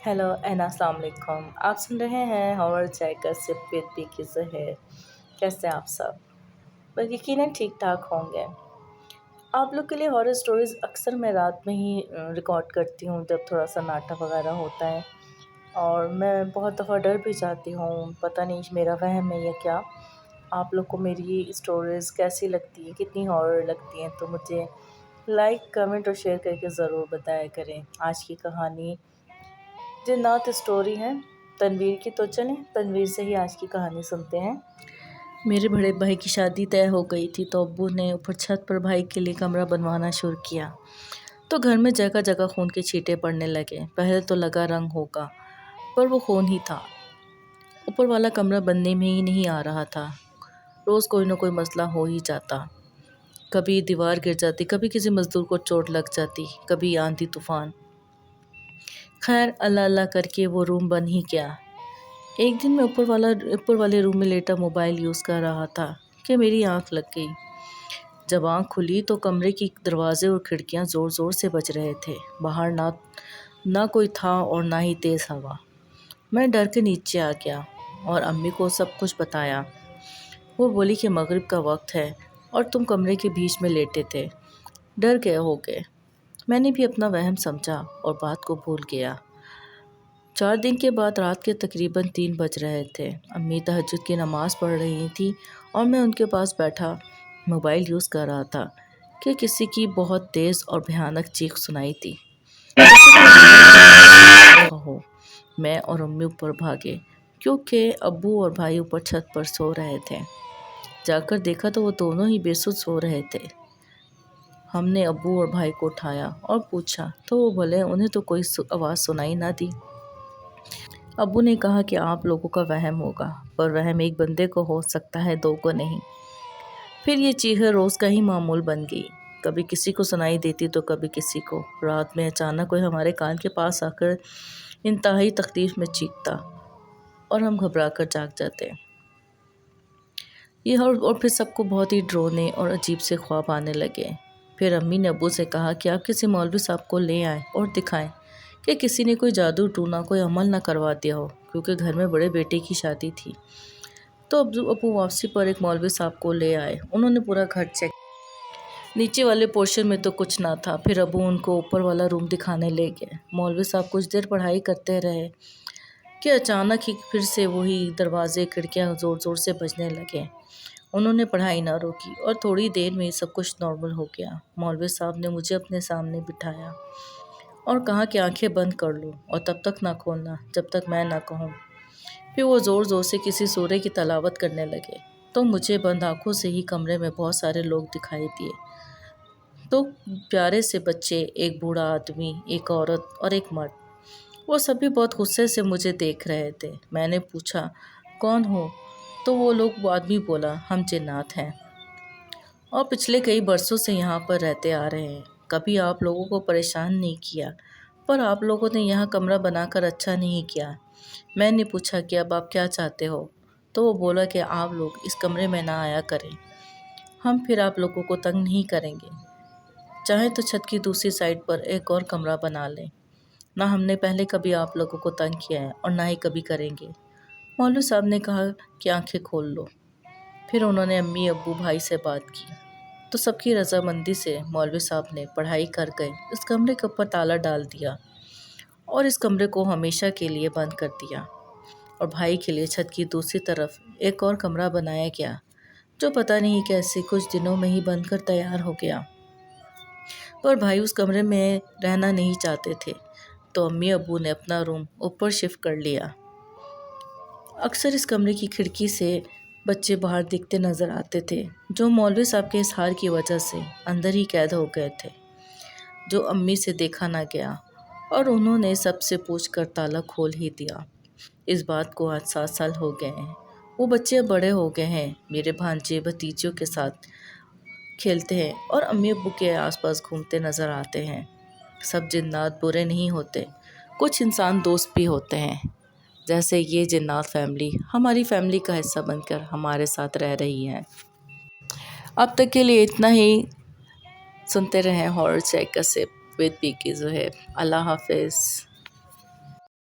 Hello and अस्सलाम वालेकुम। आप सुन रहे हैं हॉरर चाय का सिप विद पी की ज़हर। कैसे हैं आप सब? बस यकीनन ठीक ठाक होंगे। आप लोग के लिए हॉरर स्टोरीज़ अक्सर मैं रात में ही रिकॉर्ड करती हूँ जब थोड़ा सन्नाटा वगैरह होता है। और मैं बहुत दफ़ा डर भी जाती हूँ, पता नहीं मेरा वहम है या क्या। आप लोग को मेरी स्टोरीज़ कैसी लगती हैं, कितनी हॉरर लगती हैं, तो मुझे लाइक कमेंट और शेयर करके ज़रूर बताया करें। आज की कहानी जिन्नात स्टोरी है तनवीर की, तो चलें तनवीर से ही आज की कहानी सुनते हैं। मेरे बड़े भाई की शादी तय हो गई थी तो अब्बू ने ऊपर छत पर भाई के लिए कमरा बनवाना शुरू किया। तो घर में जगह जगह खून के छींटे पड़ने लगे। पहले तो लगा रंग होगा, पर वो खून ही था। ऊपर वाला कमरा बनने में ही नहीं आ रहा था। रोज़ कोई ना कोई मसला हो ही जाता। कभी दीवार गिर जाती, कभी किसी मजदूर को चोट लग जाती, कभी आंधी तूफान। खैर अल्लाह अल्लाह करके वो रूम बन ही गया। एक दिन मैं ऊपर वाले रूम में लेटा मोबाइल यूज़ कर रहा था कि मेरी आंख लग गई। जब आंख खुली तो कमरे की दरवाजे और खिड़कियां ज़ोर ज़ोर से बज रहे थे। बाहर ना कोई था और ना ही तेज़ हवा। मैं डर के नीचे आ गया और अम्मी को सब कुछ बताया। वो बोली कि मगरिब का वक्त है और तुम कमरे के बीच में लेटे थे, डर गए होगे। मैंने भी अपना वहम समझा और बात को भूल गया। 4 दिन के बाद रात के तकरीबन 3 बज रहे थे। अम्मी तहज्जुद की नमाज़ पढ़ रही थी और मैं उनके पास बैठा मोबाइल यूज़ कर रहा था कि किसी की बहुत तेज़ और भयानक चीख सुनाई थी। हो मैं और अम्मी ऊपर भागे क्योंकि अब्बू और भाई ऊपर छत पर सो रहे थे। जाकर देखा तो वो दोनों ही बेसुध सो रहे थे। हमने अब्बू और भाई को उठाया और पूछा तो वो बोले उन्हें तो कोई आवाज़ सुनाई ना दी। अब्बू ने कहा कि आप लोगों का वहम होगा, पर वहम एक बंदे को हो सकता है, 2 को नहीं। फिर ये चीखें रोज़ का ही मामूल बन गई। कभी किसी को सुनाई देती तो कभी किसी को। रात में अचानक कोई हमारे कान के पास आकर इंतहाई तकलीफ में चीखता और हम घबरा कर जाग जाते। ये और फिर सबको बहुत ही डरावने और अजीब से ख्वाब आने लगे। फिर अम्मी ने अब्बू से कहा कि आप किसी मौलवी साहब को ले आएँ और दिखाएं कि किसी ने कोई जादू टूना कोई अमल ना करवा दिया हो, क्योंकि घर में बड़े बेटे की शादी थी। तो अब्बू वापसी पर एक मौलवी साहब को ले आए। उन्होंने पूरा घर चेक, नीचे वाले पोर्शन में तो कुछ ना था। फिर अब्बू उनको ऊपर वाला रूम दिखाने ले गए। मौलवी साहब कुछ देर पढ़ाई करते रहे कि अचानक ही फिर से वही दरवाजे खिड़कियाँ ज़ोर ज़ोर से बजने लगे। उन्होंने पढ़ाई ना रोकी और थोड़ी देर में ही सब कुछ नॉर्मल हो गया। मौलवी साहब ने मुझे अपने सामने बिठाया और कहा कि आंखें बंद कर लो और तब तक ना खोलना जब तक मैं ना कहूँ। फिर वो ज़ोर ज़ोर से किसी सूरे की तलावत करने लगे। तो मुझे बंद आँखों से ही कमरे में बहुत सारे लोग दिखाई दिए। 2 प्यारे से बच्चे, एक बूढ़ा आदमी, एक औरत और एक मर्द। वो सभी बहुत गुस्से से मुझे देख रहे थे। मैंने पूछा कौन हो? तो वो आदमी बोला हम जिन्नात हैं और पिछले कई बरसों से यहाँ पर रहते आ रहे हैं। कभी आप लोगों को परेशान नहीं किया, पर आप लोगों ने यहाँ कमरा बनाकर अच्छा नहीं किया। मैंने पूछा कि अब आप क्या चाहते हो? तो वो बोला कि आप लोग इस कमरे में ना आया करें, हम फिर आप लोगों को तंग नहीं करेंगे। चाहे तो छत की दूसरी साइड पर एक और कमरा बना लें। ना हमने पहले कभी आप लोगों को तंग किया है और ना ही कभी करेंगे। मौलवी साहब ने कहा कि आंखें खोल लो। फिर उन्होंने अम्मी अब्बू भाई से बात की तो सबकी रजामंदी से मौलवी साहब ने पढ़ाई कर गए इस कमरे के ऊपर ताला डाल दिया और इस कमरे को हमेशा के लिए बंद कर दिया। और भाई के लिए छत की दूसरी तरफ एक और कमरा बनाया गया, जो पता नहीं कैसे कुछ दिनों में ही बनकर तैयार हो गया। पर भाई उस कमरे में रहना नहीं चाहते थे, तो अम्मी अब्बू ने अपना रूम ऊपर शिफ्ट कर लिया। अक्सर इस कमरे की खिड़की से बच्चे बाहर दिखते नज़र आते थे, जो मौलवी साहब के इस हार की वजह से अंदर ही कैद हो गए थे, जो अम्मी से देखा ना गया और उन्होंने सबसे पूछकर ताला खोल ही दिया। इस बात को आज 7 साल हो गए हैं। वो बच्चे अब बड़े हो गए हैं, मेरे भांजे भतीजों के साथ खेलते हैं और अम्मी अब्बू के आसपास घूमते नज़र आते हैं। सब जिन्नात बुरे नहीं होते, कुछ इंसान दोस्त भी होते हैं। जैसे ये जिन्नात फैमिली हमारी फैमिली का हिस्सा बनकर हमारे साथ रह रही है। अब तक के लिए इतना ही। सुनते रहें हॉरर चाय का सिप विद पी की ज़हर। अल्लाह हाफिज़।